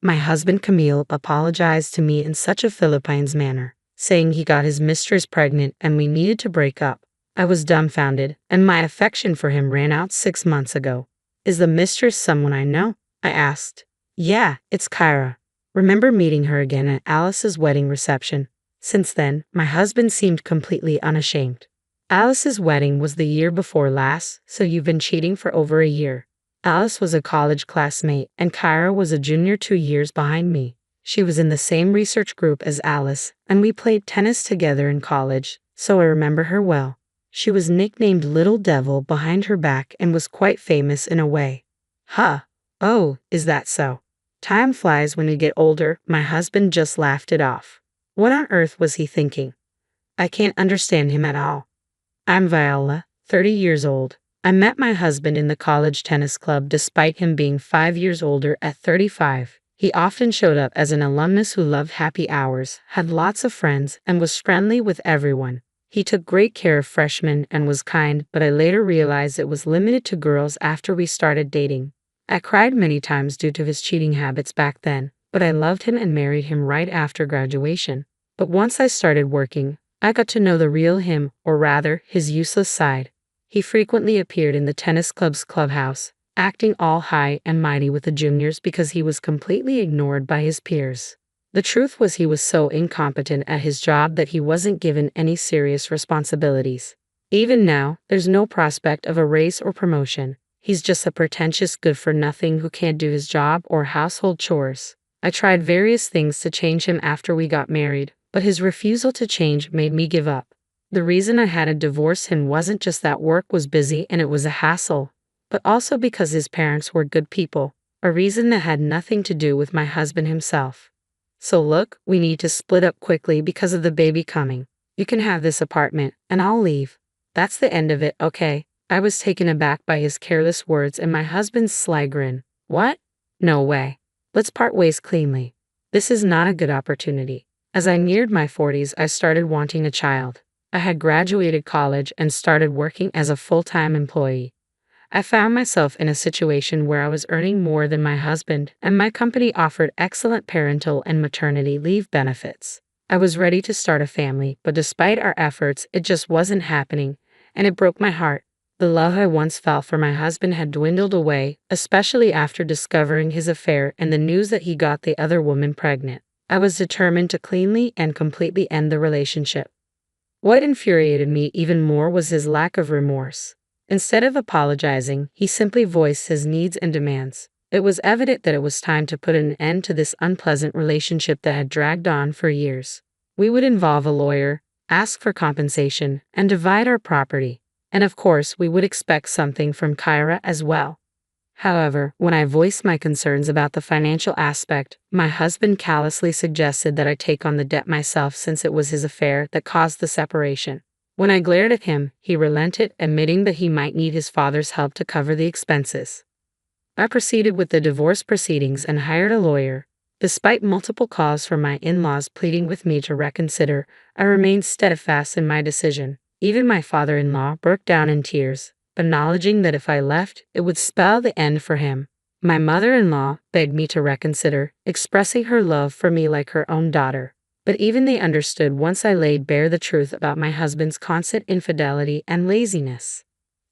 My husband Camille apologized to me in such a Philippines manner, saying he got his mistress pregnant and we needed to break up. I was dumbfounded, and my affection for him ran out 6 months ago. Is the mistress someone I know? I asked. Yeah, it's Kyra. Remember meeting her again at Alice's wedding reception. Since then, my husband seemed completely unashamed. Alice's wedding was the year before last, so you've been cheating for over a year. Alice was a college classmate, and Kyra was a junior 2 years behind me. She was in the same research group as Alice, and we played tennis together in college, so I remember her well. She was nicknamed Little Devil behind her back and was quite famous in a way. Huh. Oh, is that so? Time flies when you get older. My husband just laughed it off. What on earth was he thinking? I can't understand him at all. I'm Viola, 30 years old. I met my husband in the college tennis club despite him being 5 years older at 35. He often showed up as an alumnus who loved happy hours, had lots of friends, and was friendly with everyone. He took great care of freshmen and was kind, but I later realized it was limited to girls after we started dating. I cried many times due to his cheating habits back then, but I loved him and married him right after graduation. But once I started working, I got to know the real him, or rather, his useless side. He frequently appeared in the tennis club's clubhouse, acting all high and mighty with the juniors because he was completely ignored by his peers. The truth was he was so incompetent at his job that he wasn't given any serious responsibilities. Even now, there's no prospect of a raise or promotion. He's just a pretentious good-for-nothing who can't do his job or household chores. I tried various things to change him after we got married, but his refusal to change made me give up. The reason I had to divorce him wasn't just that work was busy and it was a hassle, but also because his parents were good people, a reason that had nothing to do with my husband himself. So look, we need to split up quickly because of the baby coming. You can have this apartment, and I'll leave. That's the end of it, okay? I was taken aback by his careless words and my husband's sly grin. What? No way. Let's part ways cleanly. This is not a good opportunity. As I neared my 40s, I started wanting a child. I had graduated college and started working as a full-time employee. I found myself in a situation where I was earning more than my husband, and my company offered excellent parental and maternity leave benefits. I was ready to start a family, but despite our efforts, it just wasn't happening, and it broke my heart. The love I once felt for my husband had dwindled away, especially after discovering his affair and the news that he got the other woman pregnant. I was determined to cleanly and completely end the relationship. What infuriated me even more was his lack of remorse. Instead of apologizing, he simply voiced his needs and demands. It was evident that it was time to put an end to this unpleasant relationship that had dragged on for years. We would involve a lawyer, ask for compensation, and divide our property. And of course, we would expect something from Kyra as well. However, when I voiced my concerns about the financial aspect, my husband callously suggested that I take on the debt myself since it was his affair that caused the separation. When I glared at him, he relented, admitting that he might need his father's help to cover the expenses. I proceeded with the divorce proceedings and hired a lawyer. Despite multiple calls from my in-laws pleading with me to reconsider, I remained steadfast in my decision. Even my father-in-law broke down in tears, acknowledging that if I left, it would spell the end for him. My mother-in-law begged me to reconsider, expressing her love for me like her own daughter. But even they understood once I laid bare the truth about my husband's constant infidelity and laziness.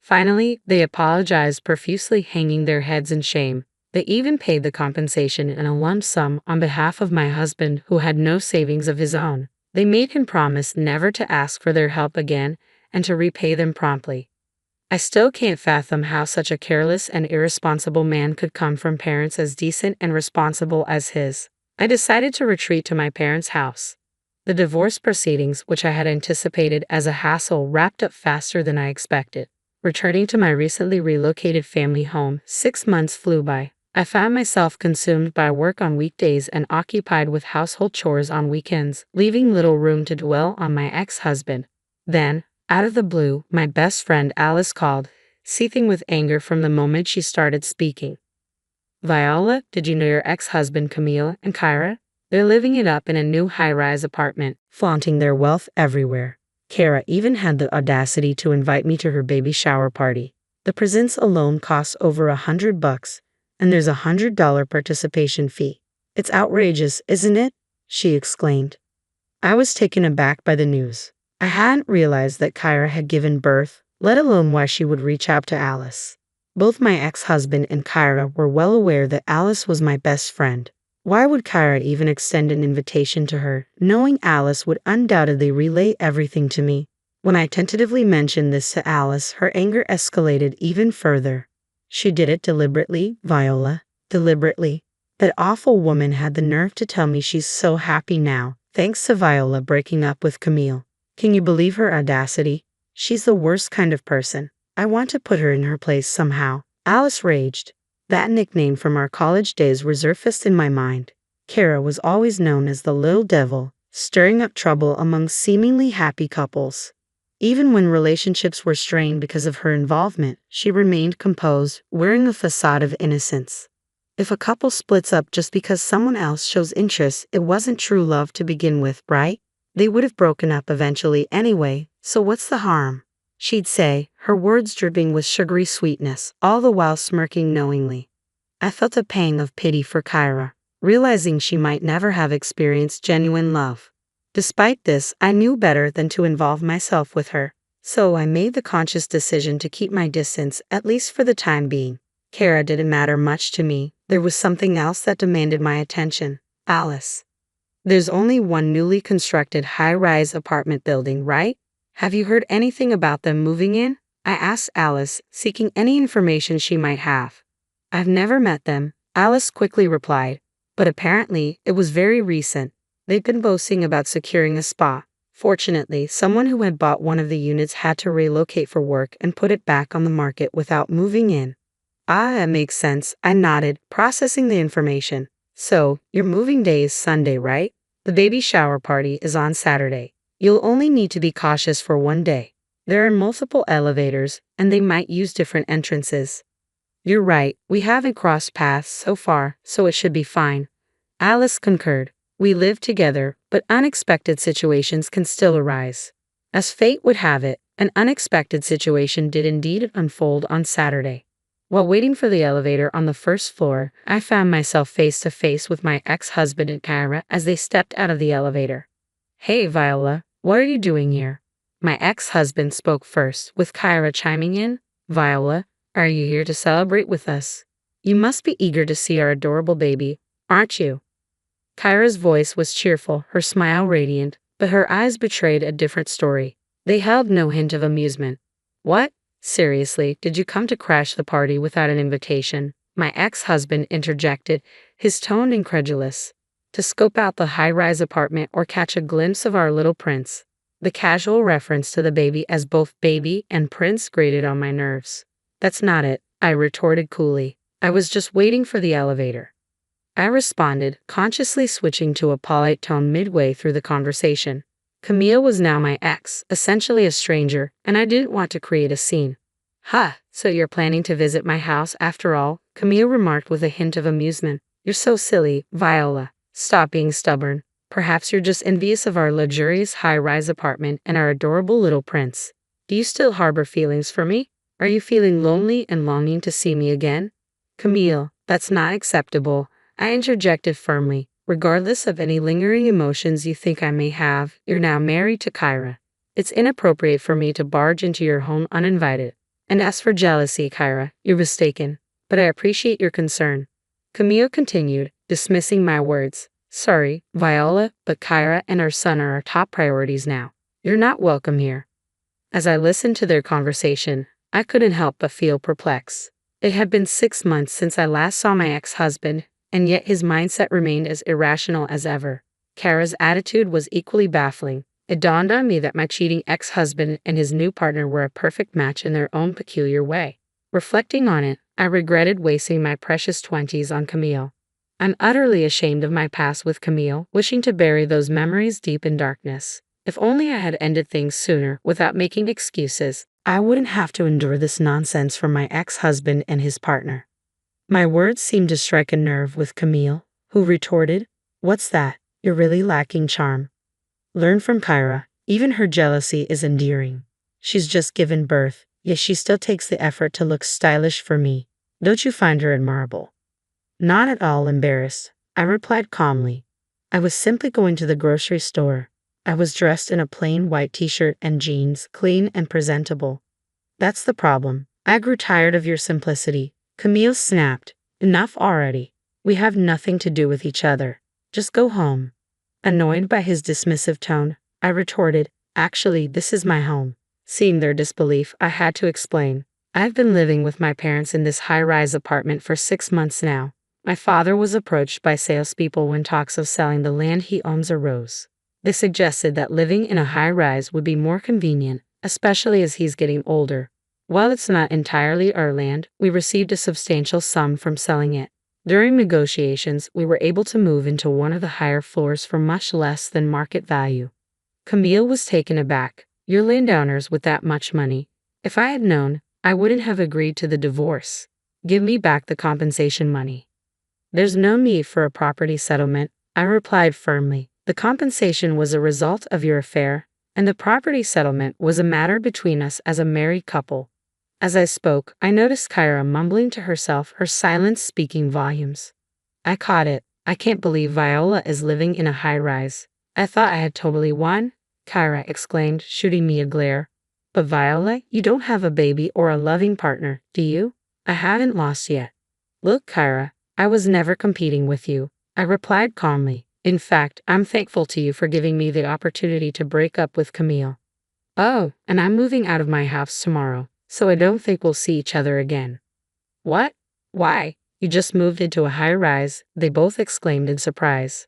Finally, they apologized profusely, hanging their heads in shame. They even paid the compensation in a lump sum on behalf of my husband, who had no savings of his own. They made him promise never to ask for their help again and to repay them promptly. I still can't fathom how such a careless and irresponsible man could come from parents as decent and responsible as his. I decided to retreat to my parents' house. The divorce proceedings, which I had anticipated as a hassle, wrapped up faster than I expected. Returning to my recently relocated family home, 6 months flew by. I found myself consumed by work on weekdays and occupied with household chores on weekends, leaving little room to dwell on my ex-husband. Then, out of the blue, my best friend Alice called, seething with anger from the moment she started speaking. Viola, did you know your ex-husband Camille and Kyra? They're living it up in a new high-rise apartment, flaunting their wealth everywhere. Kyra even had the audacity to invite me to her baby shower party. The presents alone costs over $100, and there's a $100 participation fee. It's outrageous, isn't it? She exclaimed. I was taken aback by the news. I hadn't realized that Kyra had given birth, let alone why she would reach out to Alice. Both my ex-husband and Kyra were well aware that Alice was my best friend. Why would Kyra even extend an invitation to her, knowing Alice would undoubtedly relay everything to me? When I tentatively mentioned this to Alice, her anger escalated even further. She did it deliberately, Viola. Deliberately. That awful woman had the nerve to tell me she's so happy now, thanks to Viola breaking up with Camille. Can you believe her audacity? She's the worst kind of person. I want to put her in her place somehow. Alice raged. That nickname from our college days resurfaced in my mind. Kara was always known as the little devil, stirring up trouble among seemingly happy couples. Even when relationships were strained because of her involvement, she remained composed, wearing a facade of innocence. If a couple splits up just because someone else shows interest, it wasn't true love to begin with, right? They would have broken up eventually anyway, so what's the harm? She'd say, her words dripping with sugary sweetness, all the while smirking knowingly. I felt a pang of pity for Kyra, realizing she might never have experienced genuine love. Despite this, I knew better than to involve myself with her, so I made the conscious decision to keep my distance, at least for the time being. Kara didn't matter much to me. There was something else that demanded my attention. Alice. There's only one newly constructed high-rise apartment building, right? Have you heard anything about them moving in? I asked Alice, seeking any information she might have. I've never met them, Alice quickly replied, but apparently it was very recent. They'd been boasting about securing a spot. Fortunately, someone who had bought one of the units had to relocate for work and put it back on the market without moving in. Ah, it makes sense, I nodded, processing the information. So, your moving day is Sunday, right? The baby shower party is on Saturday. You'll only need to be cautious for one day. There are multiple elevators, and they might use different entrances. You're right, we haven't crossed paths so far, so it should be fine. Alice concurred. We live together, but unexpected situations can still arise. As fate would have it, an unexpected situation did indeed unfold on Saturday. While waiting for the elevator on the first floor, I found myself face to face with my ex-husband and Kyra as they stepped out of the elevator. Hey, Viola, what are you doing here? My ex-husband spoke first, with Kyra chiming in. Viola, are you here to celebrate with us? You must be eager to see our adorable baby, aren't you? Kyra's voice was cheerful, her smile radiant, but her eyes betrayed a different story. They held no hint of amusement. What? Seriously, did you come to crash the party without an invitation? My ex-husband interjected, his tone incredulous. To scope out the high-rise apartment or catch a glimpse of our little prince. The casual reference to the baby as both baby and prince grated on my nerves. That's not it, I retorted coolly. I was just waiting for the elevator. I responded, consciously switching to a polite tone midway through the conversation. Camille was now my ex, essentially a stranger, and I didn't want to create a scene. Ha, so you're planning to visit my house after all? Camille remarked with a hint of amusement. You're so silly, Viola. Stop being stubborn. Perhaps you're just envious of our luxurious high-rise apartment and our adorable little prince. Do you still harbor feelings for me? Are you feeling lonely and longing to see me again? Camille, that's not acceptable, I interjected firmly. Regardless of any lingering emotions you think I may have, you're now married to Kyra. It's inappropriate for me to barge into your home uninvited. And as for jealousy, Kyra, you're mistaken. But I appreciate your concern. Camille continued, dismissing my words. Sorry, Viola, but Kyra and our son are our top priorities now. You're not welcome here. As I listened to their conversation, I couldn't help but feel perplexed. It had been 6 months since I last saw my ex-husband, and yet his mindset remained as irrational as ever. Kara's attitude was equally baffling. It dawned on me that my cheating ex-husband and his new partner were a perfect match in their own peculiar way. Reflecting on it, I regretted wasting my precious 20s on Camille. I'm utterly ashamed of my past with Camille, wishing to bury those memories deep in darkness. If only I had ended things sooner without making excuses, I wouldn't have to endure this nonsense from my ex-husband and his partner. My words seemed to strike a nerve with Camille, who retorted, What's that? You're really lacking charm. Learn from Kyra. Even her jealousy is endearing. She's just given birth, yet she still takes the effort to look stylish for me. Don't you find her admirable? Not at all embarrassed, I replied calmly. I was simply going to the grocery store. I was dressed in a plain white t-shirt and jeans, clean and presentable. That's the problem. I grew tired of your simplicity. Camille snapped. Enough already. We have nothing to do with each other. Just go home. Annoyed by his dismissive tone, I retorted, actually, this is my home. Seeing their disbelief, I had to explain. I've been living with my parents in this high-rise apartment for 6 months now. My father was approached by salespeople when talks of selling the land he owns arose. They suggested that living in a high-rise would be more convenient, especially as he's getting older. While it's not entirely our land, we received a substantial sum from selling it. During negotiations, we were able to move into one of the higher floors for much less than market value. Camille was taken aback. You're landowners with that much money. If I had known, I wouldn't have agreed to the divorce. Give me back the compensation money. There's no need for a property settlement, I replied firmly. The compensation was a result of your affair, and the property settlement was a matter between us as a married couple. As I spoke, I noticed Kyra mumbling to herself, her silence speaking volumes. I caught it. I can't believe Viola is living in a high-rise. I thought I had totally won, Kyra exclaimed, shooting me a glare. But Viola, you don't have a baby or a loving partner, do you? I haven't lost yet. Look, Kyra, I was never competing with you, I replied calmly. In fact, I'm thankful to you for giving me the opportunity to break up with Camille. Oh, and I'm moving out of my house tomorrow, so I don't think we'll see each other again. What? Why? You just moved into a high-rise, they both exclaimed in surprise.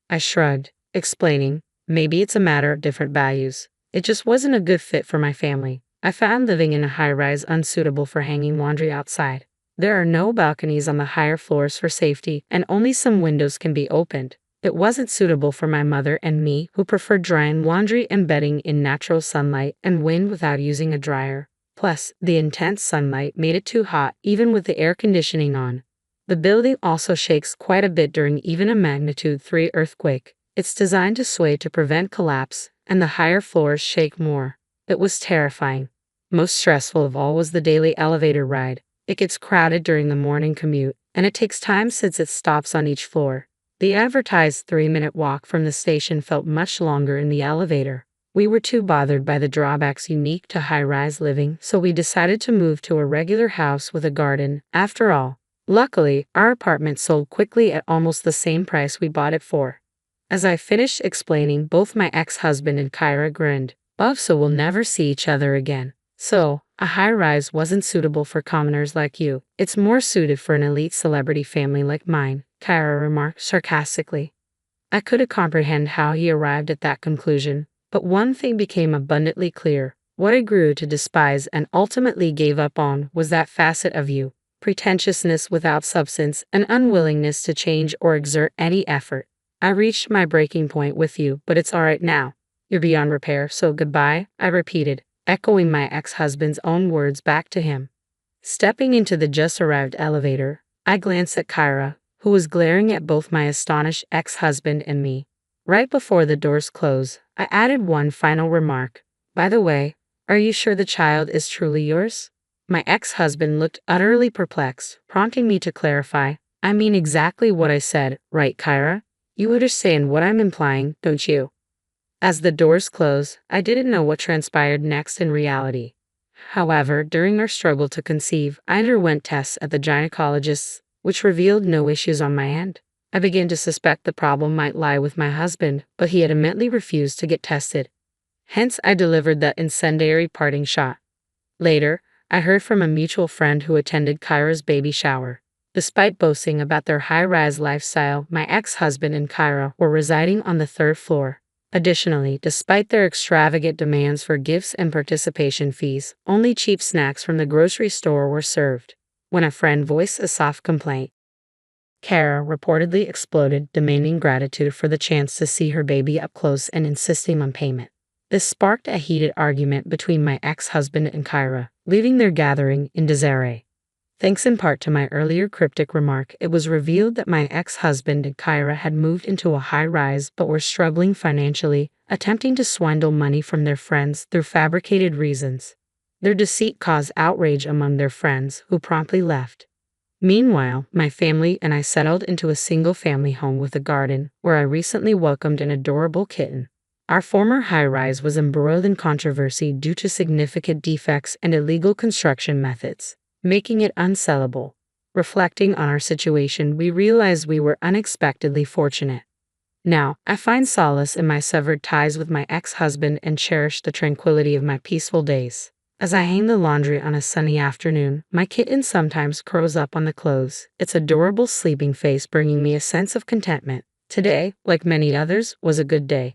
I shrugged, explaining, maybe it's a matter of different values. It just wasn't a good fit for my family. I found living in a high-rise unsuitable for hanging laundry outside. There are no balconies on the higher floors for safety, and only some windows can be opened. It wasn't suitable for my mother and me, who preferred drying laundry and bedding in natural sunlight and wind without using a dryer. Plus, the intense sunlight made it too hot even with the air conditioning on. The building also shakes quite a bit during even a magnitude 3 earthquake. It's designed to sway to prevent collapse, and the higher floors shake more. It was terrifying. Most stressful of all was the daily elevator ride. It gets crowded during the morning commute, and it takes time since it stops on each floor. The advertised 3-minute walk from the station felt much longer in the elevator. We were too bothered by the drawbacks unique to high-rise living, so we decided to move to a regular house with a garden. After all, luckily, our apartment sold quickly at almost the same price we bought it for. As I finished explaining, both my ex-husband and Kyra grinned. So we'll never see each other again. So, a high-rise wasn't suitable for commoners like you. It's more suited for an elite celebrity family like mine, Kyra remarked sarcastically. I couldn't comprehend how he arrived at that conclusion, but one thing became abundantly clear. What I grew to despise and ultimately gave up on was that facet of you, pretentiousness without substance, and unwillingness to change or exert any effort. I reached my breaking point with you, but it's all right now. You're beyond repair, so goodbye, I repeated, echoing my ex-husband's own words back to him. Stepping into the just-arrived elevator, I glanced at Kyra, who was glaring at both my astonished ex-husband and me. Right before the doors closed, I added one final remark. By the way, are you sure the child is truly yours? My ex-husband looked utterly perplexed, prompting me to clarify. I mean exactly what I said, right, Kyra? You understand what I'm implying, don't you? As the doors closed, I didn't know what transpired next in reality. However, during our struggle to conceive, I underwent tests at the gynecologist's, which revealed no issues on my end. I began to suspect the problem might lie with my husband, but he adamantly refused to get tested. Hence, I delivered that incendiary parting shot. Later, I heard from a mutual friend who attended Kyra's baby shower. Despite boasting about their high-rise lifestyle, my ex-husband and Kyra were residing on the 3rd floor. Additionally, despite their extravagant demands for gifts and participation fees, only cheap snacks from the grocery store were served. When a friend voiced a soft complaint, Kara reportedly exploded, demanding gratitude for the chance to see her baby up close and insisting on payment. This sparked a heated argument between my ex-husband and Kyra, leaving their gathering in disarray. Thanks in part to my earlier cryptic remark, it was revealed that my ex-husband and Kyra had moved into a high-rise but were struggling financially, attempting to swindle money from their friends through fabricated reasons. Their deceit caused outrage among their friends, who promptly left. Meanwhile, my family and I settled into a single-family home with a garden, where I recently welcomed an adorable kitten. Our former high-rise was embroiled in controversy due to significant defects and illegal construction methods, making it unsellable. Reflecting on our situation, we realized we were unexpectedly fortunate. Now, I find solace in my severed ties with my ex-husband and cherish the tranquility of my peaceful days. As I hang the laundry on a sunny afternoon, my kitten sometimes curls up on the clothes, its adorable sleeping face bringing me a sense of contentment. Today, like many others, was a good day.